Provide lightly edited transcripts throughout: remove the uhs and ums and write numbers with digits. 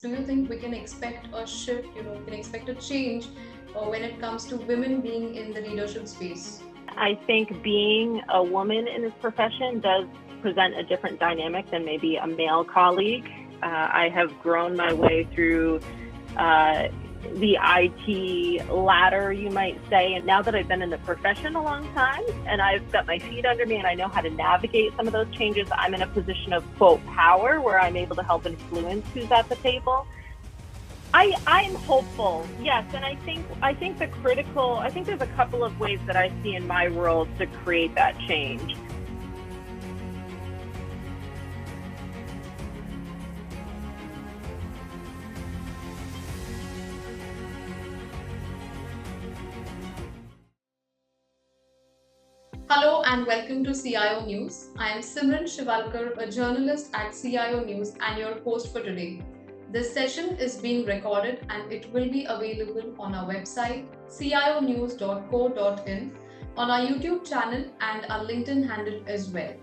Do you think we can expect a shift, we can expect a change when it comes to women being in the leadership space? I think being a woman in this profession does present a different dynamic than maybe a male colleague. I have grown my way through the IT ladder, you might say. And now that I've been in the profession a long time and I've got my feet under me and I know how to navigate some of those changes, I'm in a position of, quote, power where I'm able to help influence who's at the table. I'm hopeful, yes, and I think there's a couple of ways that I see in my world to create that change. Hello and welcome to CIO News. I am Simran Shivalkar, a journalist at CIO News and your host for today. This session is being recorded and it will be available on our website cionews.co.in, on our YouTube channel and our LinkedIn handle as well.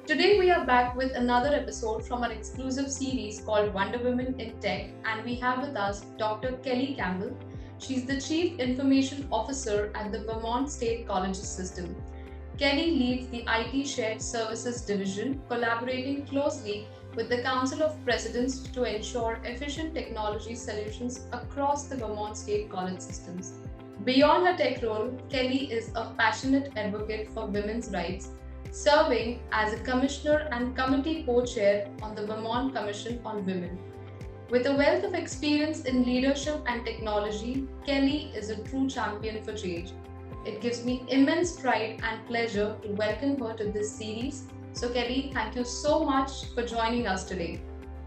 Today we are back with another episode from our exclusive series called Wonder Women in Tech, and we have with us Dr. Kellie Campbell. She's the Chief Information Officer at the Vermont State Colleges System. Kellie leads the IT Shared Services Division, collaborating closely with the Council of Presidents to ensure efficient technology solutions across the Vermont State College systems. Beyond her tech role, Kellie is a passionate advocate for women's rights, serving as a commissioner and committee co-chair on the Vermont Commission on Women. With a wealth of experience in leadership and technology, Kellie is a true champion for change. It gives me immense pride and pleasure to welcome her to this series. So Kellie, thank you so much for joining us today.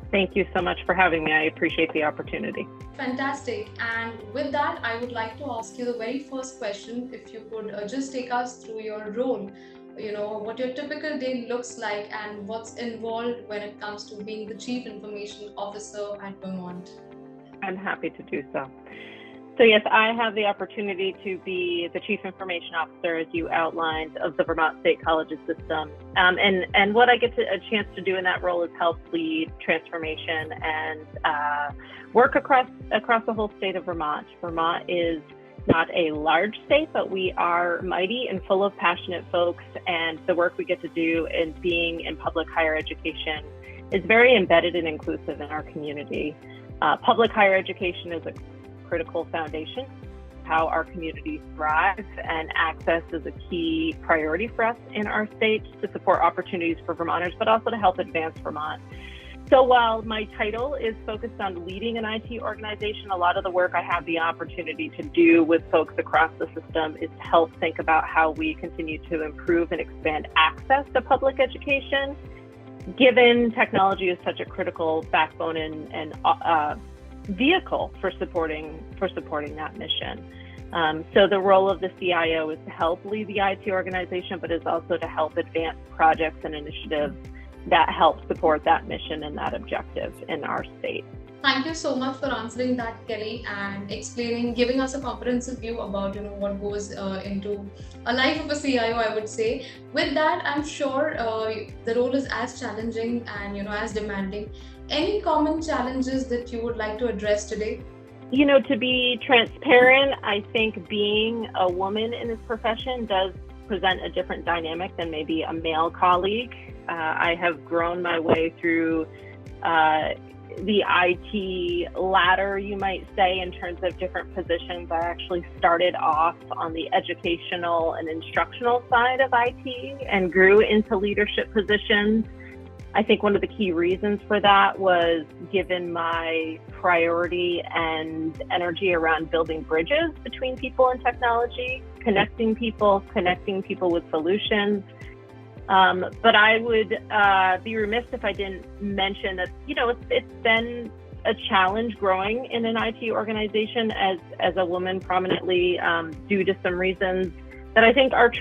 Thank you so much for having me. I appreciate the opportunity. Fantastic. And with that, I would like to ask you the very first question. If you could just take us through your role, what your typical day looks like and what's involved when it comes to being the Chief Information Officer at Vermont. I'm happy to do so. So yes, I have the opportunity to be the Chief Information Officer, as you outlined, of the Vermont State Colleges System. And what I get a chance to do in that role is help lead transformation and work across the whole state of Vermont. Vermont is not a large state, but we are mighty and full of passionate folks, and the work we get to do in being in public higher education is very embedded and inclusive in our community. Public higher education is a critical foundation, how our communities thrive, and access is a key priority for us in our state to support opportunities for Vermonters, but also to help advance Vermont. So while my title is focused on leading an IT organization, a lot of the work I have the opportunity to do with folks across the system is to help think about how we continue to improve and expand access to public education, given technology is such a critical backbone and vehicle for supporting that mission. So the role of the CIO is to help lead the IT organization, but is also to help advance projects and initiatives that help support that mission and that objective in our state. Thank you so much for answering that, Kellie, and giving us a comprehensive view about what goes into a life of a CIO, I would say. With that, I'm sure the role is as challenging and as demanding. Any common challenges that you would like to address today? To be transparent, I think being a woman in this profession does present a different dynamic than maybe a male colleague. I have grown my way through the IT ladder, you might say, in terms of different positions. I actually started off on the educational and instructional side of IT and grew into leadership positions. I think one of the key reasons for that was given my priority and energy around building bridges between people and technology, connecting people with solutions. But I would be remiss if I didn't mention that, it's been a challenge growing in an IT organization as a woman prominently due to some reasons that I think are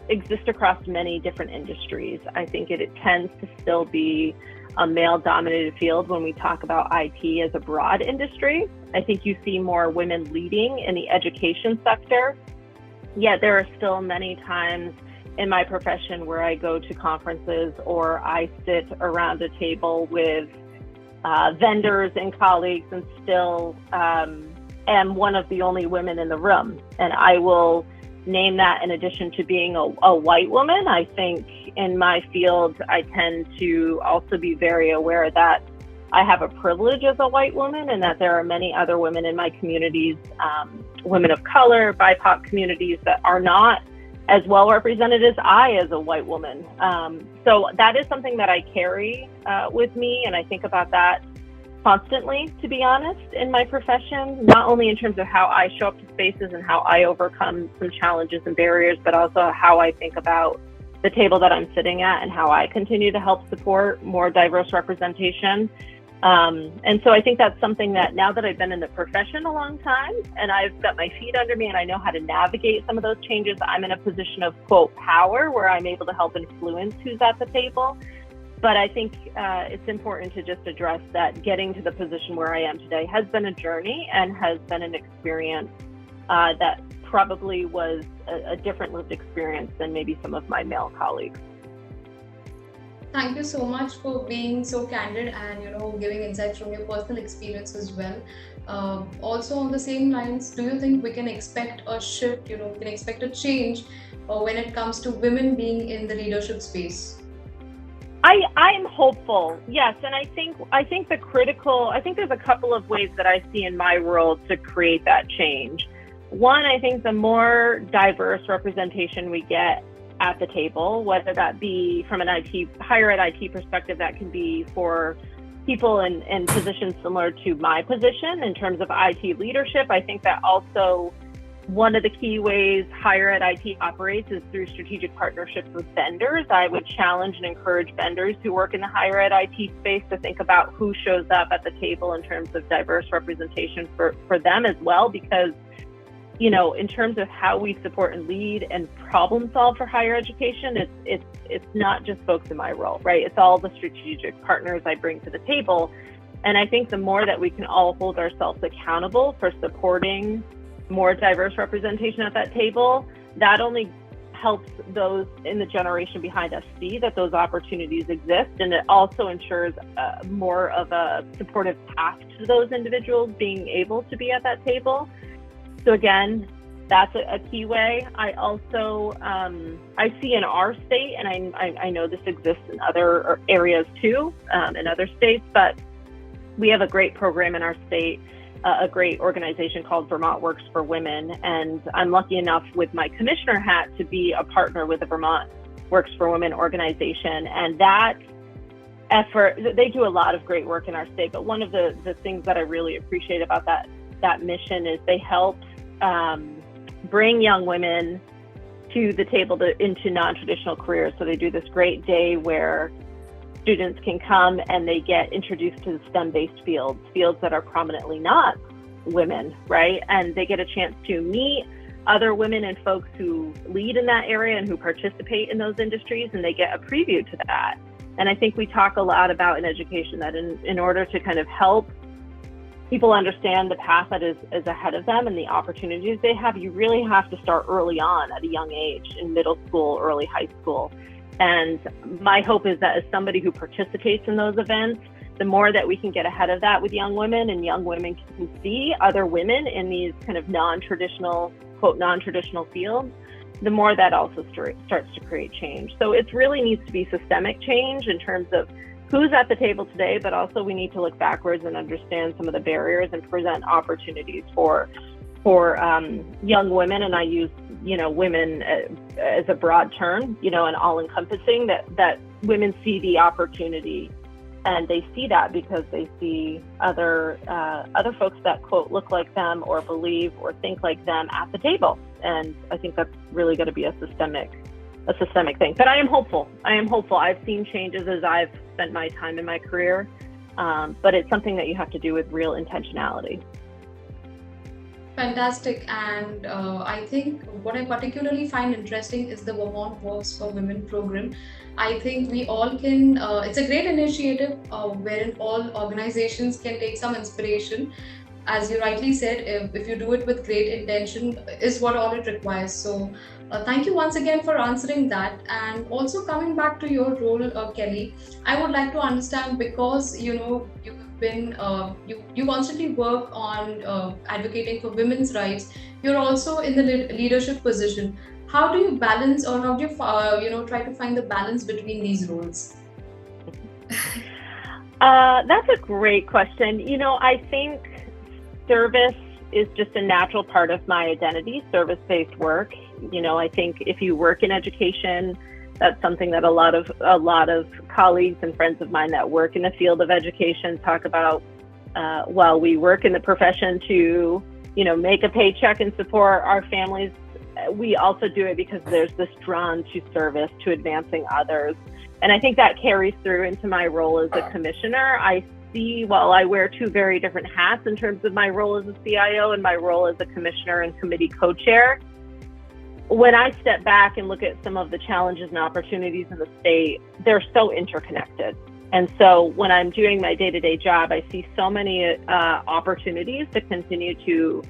exist across many different industries. I think it tends to still be a male-dominated field when we talk about IT as a broad industry. I think you see more women leading in the education sector, yet there are still many times in my profession where I go to conferences or I sit around a table with vendors and colleagues, and still am one of the only women in the room. And I will name that in addition to being a white woman. I think in my field, I tend to also be very aware that I have a privilege as a white woman, and that there are many other women in my communities, women of color, BIPOC communities, that are not as well represented as I as a white woman. So that is something that I carry with me, and I think about that constantly, to be honest, in my profession, not only in terms of how I show up to spaces and how I overcome some challenges and barriers, but also how I think about the table that I'm sitting at and how I continue to help support more diverse representation. And so I think that's something that, now that I've been in the profession a long time and I've got my feet under me and I know how to navigate some of those changes, I'm in a position of, quote, power, where I'm able to help influence who's at the table. But I think it's important to just address that getting to the position where I am today has been a journey and has been an experience that probably was a different lived experience than maybe some of my male colleagues. Thank you so much for being so candid and giving insights from your personal experience as well. Also on the same lines, do you think we can expect a shift? We can expect a change when it comes to women being in the leadership space? I'm hopeful, yes, and I think there's a couple of ways that I see in my world to create that change. One, I think the more diverse representation we get at the table, whether that be from an higher ed IT perspective, that can be for people in positions similar to my position in terms of IT leadership. I think that also one of the key ways higher ed IT operates is through strategic partnerships with vendors. I would challenge and encourage vendors who work in the higher ed IT space to think about who shows up at the table in terms of diverse representation for them as well, because in terms of how we support and lead and problem solve for higher education, it's not just folks in my role, right? It's all the strategic partners I bring to the table. And I think the more that we can all hold ourselves accountable for supporting more diverse representation at that table, that only helps those in the generation behind us see that those opportunities exist. And it also ensures more of a supportive path to those individuals being able to be at that table. So again, that's a key way. I also, I see in our state, and I know this exists in other areas too, in other states, but we have a great program in our state, a great organization called Vermont Works for Women. And I'm lucky enough with my commissioner hat to be a partner with the Vermont Works for Women organization. And that effort, they do a lot of great work in our state, but one of the things that I really appreciate about that mission is they help bring young women to the table into non-traditional careers. So they do this great day where students can come and they get introduced to the STEM-based fields that are prominently not women, right? And they get a chance to meet other women and folks who lead in that area and who participate in those industries, and they get a preview to that. And I think we talk a lot about in education that in order to kind of help people understand the path that is ahead of them and the opportunities they have, you really have to start early on at a young age, in middle school, early high school. And my hope is that as somebody who participates in those events, the more that we can get ahead of that with young women, and young women can see other women in these kind of non-traditional, quote, non-traditional fields, the more that also starts to create change. So it really needs to be systemic change in terms of who's at the table today, but also we need to look backwards and understand some of the barriers and present opportunities for young women. And I use, women as a broad term, and all-encompassing, that women see the opportunity, and they see that because they see other folks that, quote, look like them or believe or think like them at the table. And I think that's really going to be a systemic thing. But I am hopeful. I've seen changes as I've spent my time in my career, but it's something that you have to do with real intentionality. Fantastic. And I think what I particularly find interesting is the Vermont Works for Women program. I think we all can, it's a great initiative wherein all organizations can take some inspiration. As you rightly said, if you do it with great intention, is what all it requires. So thank you once again for answering that. And also coming back to your role, Kelly, I would like to understand, because you've you constantly work on advocating for women's rights. You're also in the leadership position. How do you balance, or how do you try to find the balance between these roles? That's a great question. I think service is just a natural part of my identity, service-based work. I think if you work in education, that's something that a lot of colleagues and friends of mine that work in the field of education talk about. While we work in the profession to, make a paycheck and support our families, we also do it because there's this drawn to service, to advancing others. And I think that carries through into my role as a commissioner. I see, while I wear two very different hats in terms of my role as a CIO and my role as a commissioner and committee co-chair, when I step back and look at some of the challenges and opportunities in the state, they're so interconnected. And so when I'm doing my day-to-day job, I see so many opportunities to continue to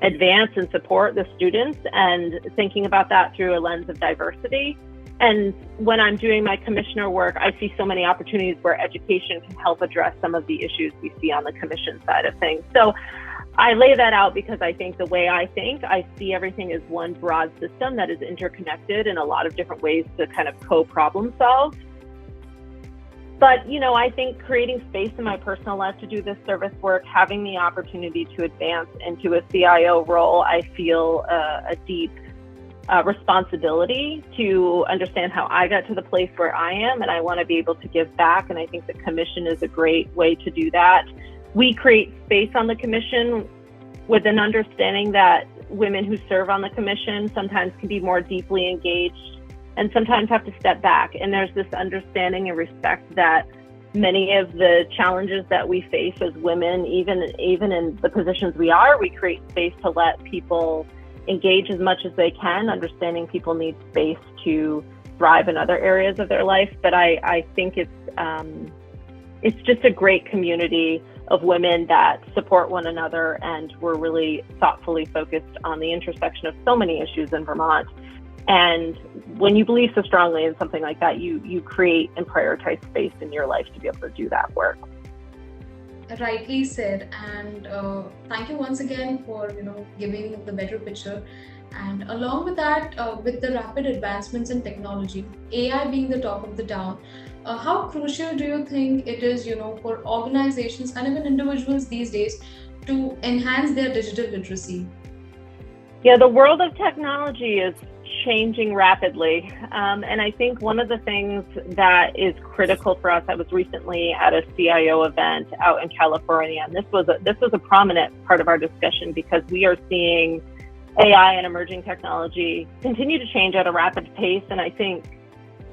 advance and support the students, and thinking about that through a lens of diversity. And when I'm doing my commissioner work, I see so many opportunities where education can help address some of the issues we see on the commission side of things. So I lay that out because I think the way I see everything as one broad system that is interconnected in a lot of different ways to kind of co-problem solve. But, I think creating space in my personal life to do this service work, having the opportunity to advance into a CIO role, I feel a deep responsibility to understand how I got to the place where I am, and I want to be able to give back. And I think the commission is a great way to do that. We create space on the commission with an understanding that women who serve on the commission sometimes can be more deeply engaged and sometimes have to step back. And there's this understanding and respect that many of the challenges that we face as women, even in the positions we create space to let people engage as much as they can, understanding people need space to thrive in other areas of their life. But I think it's just a great community of women that support one another, and we're really thoughtfully focused on the intersection of so many issues in Vermont. And when you believe so strongly in something like that, you create and prioritize space in your life to be able to do that work. Rightly said. And thank you once again for giving the better picture. And along with that, with the rapid advancements in technology, AI being the talk of the town, how crucial do you think it is, for organizations and even individuals these days to enhance their digital literacy? Yeah, the world of technology is changing rapidly. And I think one of the things that is critical for us, I was recently at a CIO event out in California, and this was a prominent part of our discussion because we are seeing AI and emerging technology continue to change at a rapid pace. And I think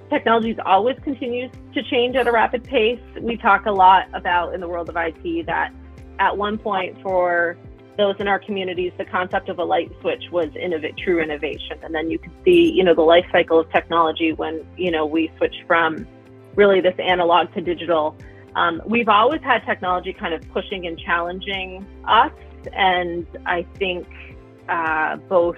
technology always continues to change at a rapid pace. We talk a lot about in the world of IT that at one point for those in our communities, the concept of a light switch was true innovation. And then you can see, the life cycle of technology when, we switch from really this analog to digital. We've always had technology kind of pushing and challenging us. And I think both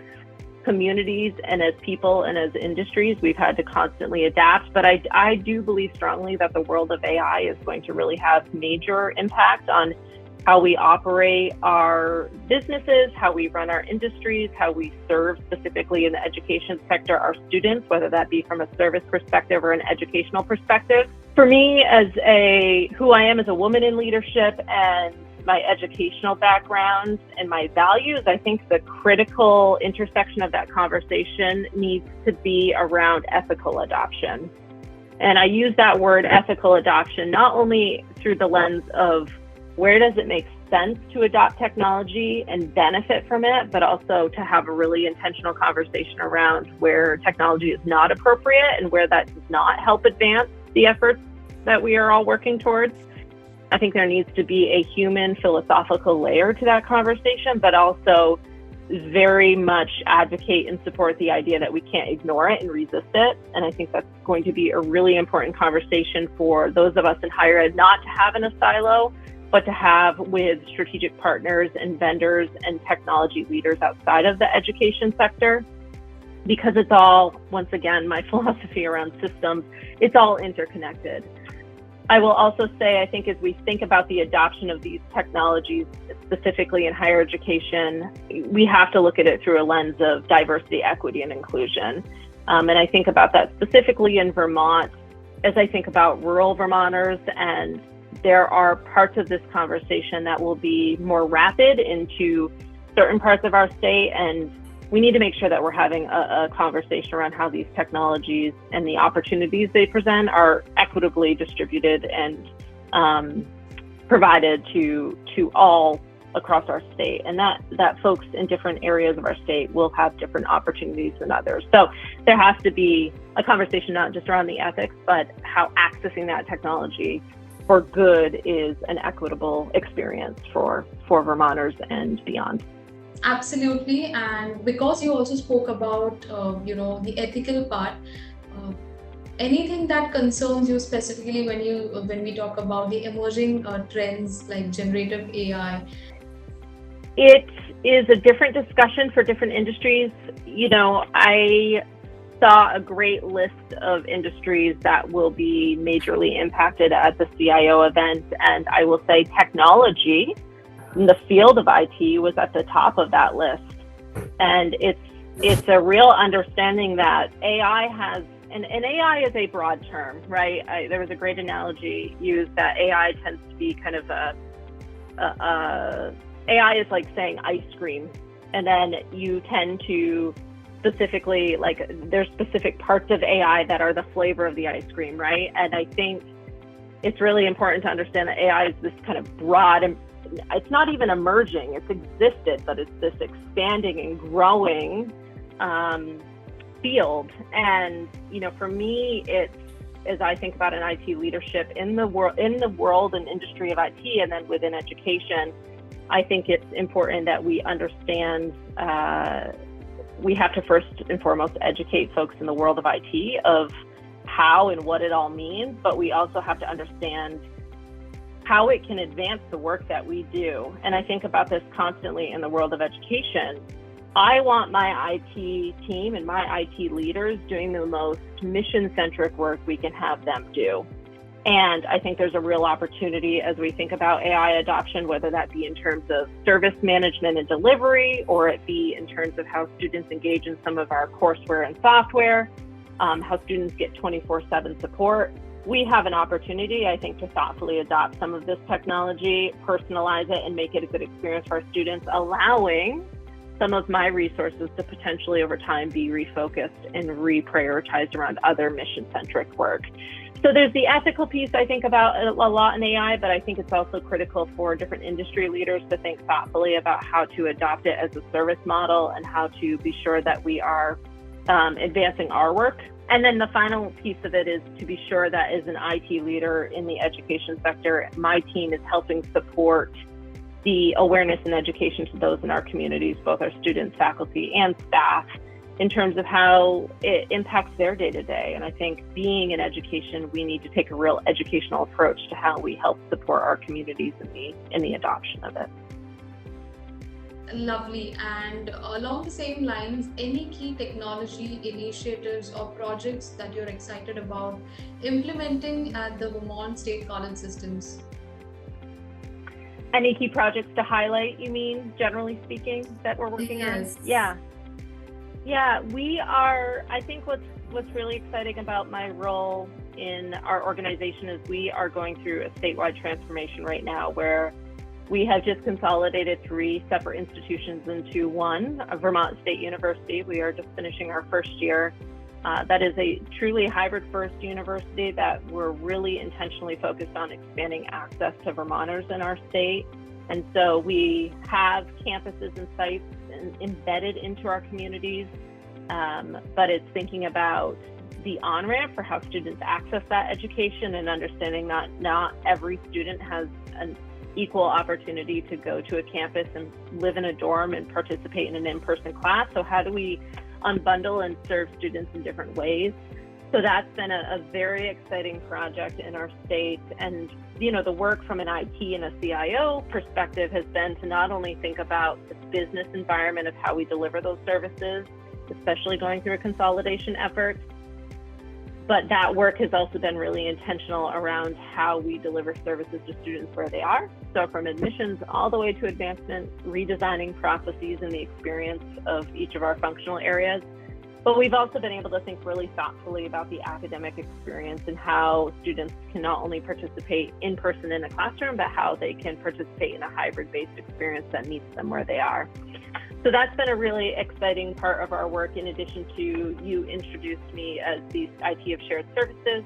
communities and as people and as industries, we've had to constantly adapt. But I do believe strongly that the world of AI is going to really have major impact on how we operate our businesses, how we run our industries, how we serve specifically in the education sector our students, whether that be from a service perspective or an educational perspective. For me, who I am as a woman in leadership and my educational background and my values, I think the critical intersection of that conversation needs to be around ethical adoption. And I use that word ethical adoption not only through the lens of where does it make sense to adopt technology and benefit from it, but also to have a really intentional conversation around where technology is not appropriate and where that does not help advance the efforts that we are all working towards. I think there needs to be a human philosophical layer to that conversation, but also very much advocate and support the idea that we can't ignore it and resist it. And I think that's going to be a really important conversation for those of us in higher ed not to have in a silo, but to have with strategic partners and vendors and technology leaders outside of the education sector, because it's all, once again, my philosophy around systems, it's all interconnected. I will also say, I think as we think about the adoption of these technologies, specifically in higher education, we have to look at it through a lens of diversity, equity, and inclusion. And I think about that specifically in Vermont, as I think about rural Vermonters, and there are parts of this conversation that will be more rapid into certain parts of our state, and we need to make sure that we're having a conversation around how these technologies and the opportunities they present are equitably distributed and provided to all across our state, and that folks in different areas of our state will have different opportunities than others. So there has to be a conversation not just around the ethics, but how accessing that technology for good is an equitable experience for Vermonters and beyond. Absolutely, and because you also spoke about the ethical part, anything that concerns you specifically when we talk about the emerging trends like generative AI? It is a different discussion for different industries. I saw a great list of industries that will be majorly impacted at the CIO event, and I will say technology in the field of IT was at the top of that list. And it's a real understanding that AI has, and AI is a broad term, right? There was a great analogy used that AI tends to be kind of AI is like saying ice cream, and then you tend to specifically, like, there's specific parts of AI that are the flavor of the ice cream, right? And I think it's really important to understand that AI is this kind of broad, and it's not even emerging, it's existed, but it's this expanding and growing field. And for me, it's, as I think about an IT leadership in the world and industry of IT, and then within education, I think it's important that we understand we have to first and foremost educate folks in the world of IT of how and what it all means, but we also have to understand how it can advance the work that we do. And I think about this constantly in the world of education. I want my IT team and my IT leaders doing the most mission-centric work we can have them do. And I think there's a real opportunity as we think about AI adoption, whether that be in terms of service management and delivery, or it be in terms of how students engage in some of our courseware and software, how students get 24/7 support. We have an opportunity, I think, to thoughtfully adopt some of this technology, personalize it, and make it a good experience for our students, allowing some of my resources to potentially over time be refocused and reprioritized around other mission-centric work. So there's the ethical piece I think about a lot in AI, but I think it's also critical for different industry leaders to think thoughtfully about how to adopt it as a service model and how to be sure that we are advancing our work. And then the final piece of it is to be sure that as an IT leader in the education sector, my team is helping support the awareness and education to those in our communities, both our students, faculty, and staff, in terms of how it impacts their day-to-day. And I think being in education, we need to take a real educational approach to how we help support our communities in the adoption of it. Lovely. And along the same lines, any key technology initiatives or projects that you're excited about implementing at the Vermont State College systems? Any key projects to highlight, you mean, generally speaking, that we're working on? Yeah, we are. I think what's really exciting about my role in our organization is we are going through a statewide transformation right now, where we have just consolidated 3 separate institutions into one, a Vermont State University. We are just finishing our first year. That is a truly hybrid first university that we're really intentionally focused on expanding access to Vermonters in our state. And so we have campuses and sites embedded into our communities, but it's thinking about the on-ramp for how students access that education and understanding that not every student has an equal opportunity to go to a campus and live in a dorm and participate in an in-person class. So how do we unbundle and serve students in different ways? So that's been a very exciting project in our state. And, the work from an IT and a CIO perspective has been to not only think about the business environment of how we deliver those services, especially going through a consolidation effort, But that work has also been really intentional around how we deliver services to students where they are. So from admissions all the way to advancement, redesigning processes and the experience of each of our functional areas. But we've also been able to think really thoughtfully about the academic experience and how students can not only participate in person in a classroom, but how they can participate in a hybrid-based experience that meets them where they are. So that's been a really exciting part of our work, in addition to you introduced me as the IT of shared services.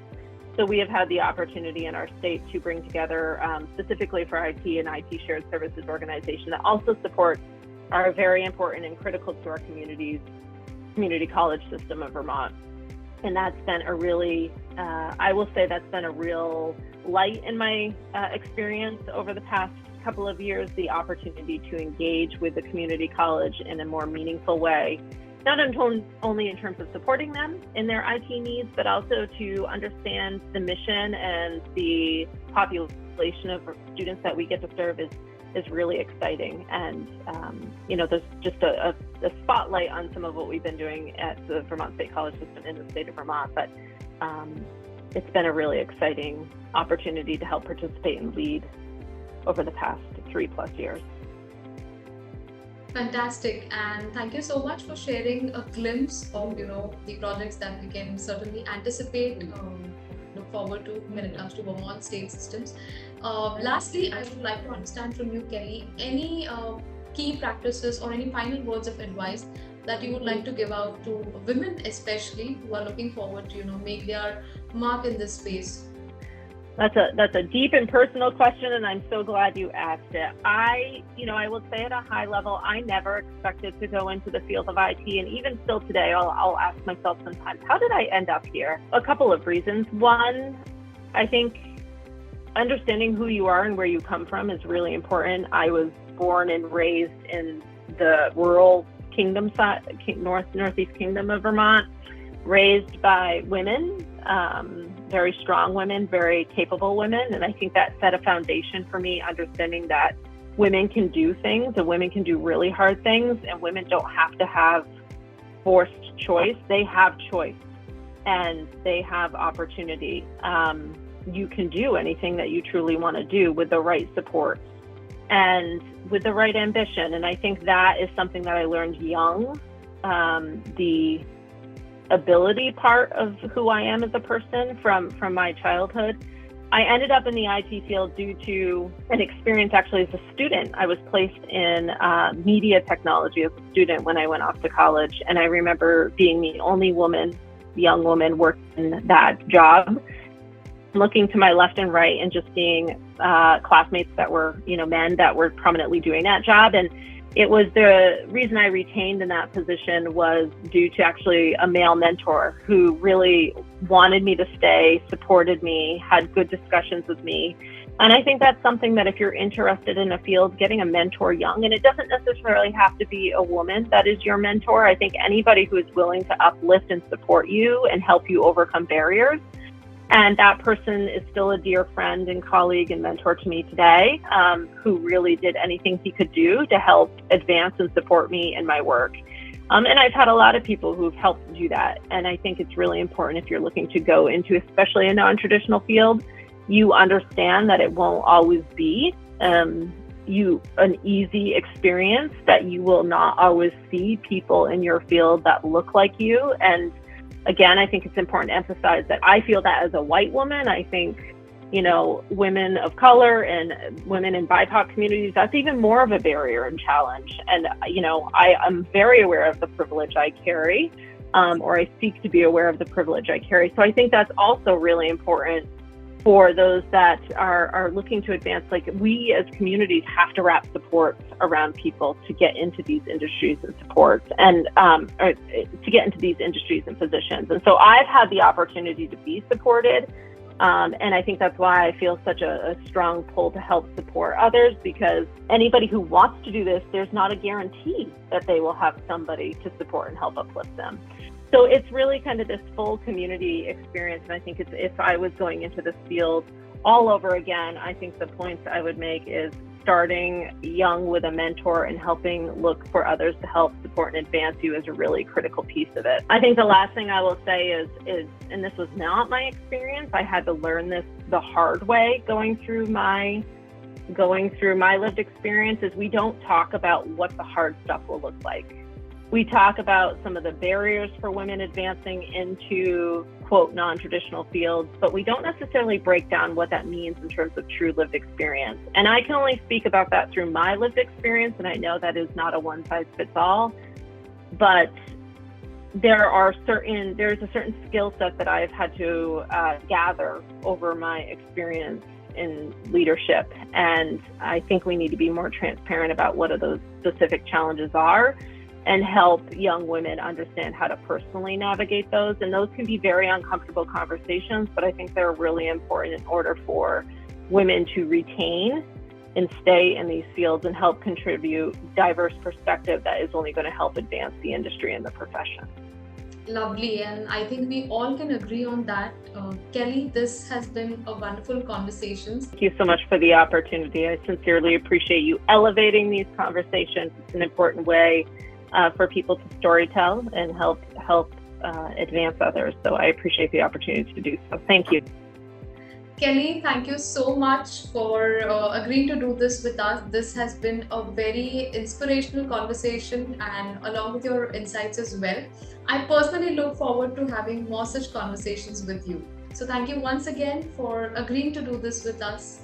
So we have had the opportunity in our state to bring together, specifically for IT, an IT shared services organization that also supports our very important and critical to our community college system of Vermont. And that's been a really, I will say that's been a real light in my experience over the past couple of years, the opportunity to engage with the community college in a more meaningful way, not only in terms of supporting them in their IT needs, but also to understand the mission and the population of students that we get to serve is really exciting. And, there's just a spotlight on some of what we've been doing at the Vermont State College System in the state of Vermont, but it's been a really exciting opportunity to help participate and lead over the past 3+ years. Fantastic, and thank you so much for sharing a glimpse of the projects that we can certainly anticipate, look forward to when it comes to Vermont state systems. Lastly, I would like to understand from you, Kelly, any key practices or any final words of advice that you would like to give out to women, especially who are looking forward to make their mark in this space. That's a deep and personal question, and I'm so glad you asked it. I will say at a high level, I never expected to go into the field of IT, and even still today, I'll ask myself sometimes, how did I end up here? A couple of reasons. One, I think understanding who you are and where you come from is really important. I was born and raised in the rural kingdom side, northeast kingdom of Vermont, raised by women, very strong women, very capable women. And I think that set a foundation for me, understanding that women can do things and women can do really hard things, and women don't have to have forced choice. They have choice and they have opportunity. You can do anything that you truly want to do with the right support and with the right ambition. And I think that is something that I learned young. The ability part of who I am as a person from my childhood. I ended up in the IT field due to an experience actually as a student. I was placed in media technology as a student when I went off to college. And I remember being the only young woman working that job, looking to my left and right and just seeing classmates that were, men that were prominently doing that job. And it was the reason I retained in that position was due to actually a male mentor who really wanted me to stay, supported me, had good discussions with me. And I think that's something that if you're interested in a field, getting a mentor young, and it doesn't necessarily have to be a woman that is your mentor. I think anybody who is willing to uplift and support you and help you overcome barriers. And that person is still a dear friend and colleague and mentor to me today, who really did anything he could do to help advance and support me in my work. And I've had a lot of people who've helped do that. And I think it's really important if you're looking to go into, especially a non-traditional field, you understand that it won't always be an easy experience, that you will not always see people in your field that look like you. And again, I think it's important to emphasize that I feel that as a white woman. I think, women of color and women in BIPOC communities, that's even more of a barrier and challenge. And, I am very aware of the privilege I carry, or I seek to be aware of the privilege I carry. So I think that's also really important for those that are looking to advance. Like, we as communities have to wrap supports around people to get into these industries and supports, and or to get into these industries and positions. And so I've had the opportunity to be supported. And I think that's why I feel such a strong pull to help support others, because anybody who wants to do this, there's not a guarantee that they will have somebody to support and help uplift them. So it's really kind of this full community experience. And I think if I was going into this field all over again, I think the points I would make is starting young with a mentor and helping look for others to help support and advance you is a really critical piece of it. I think the last thing I will say is, and this was not my experience, I had to learn this the hard way going through my lived experience, is we don't talk about what the hard stuff will look like. We talk about some of the barriers for women advancing into, quote, non-traditional fields, but we don't necessarily break down what that means in terms of true lived experience. And I can only speak about that through my lived experience, and I know that is not a one-size-fits-all, but there's a certain skill set that I've had to gather over my experience in leadership. And I think we need to be more transparent about what those specific challenges are and help young women understand how to personally navigate those. And those can be very uncomfortable conversations, but I think they're really important in order for women to retain and stay in these fields and help contribute diverse perspective that is only going to help advance the industry and the profession. Lovely, and I think we all can agree on that. Kelly, this has been a wonderful conversation. Thank you so much for the opportunity. I sincerely appreciate you elevating these conversations. It's an important way for people to storytell and help advance others. So I appreciate the opportunity to do so. Thank you. Kelly, thank you so much for agreeing to do this with us. This has been a very inspirational conversation, and along with your insights as well. I personally look forward to having more such conversations with you. So thank you once again for agreeing to do this with us.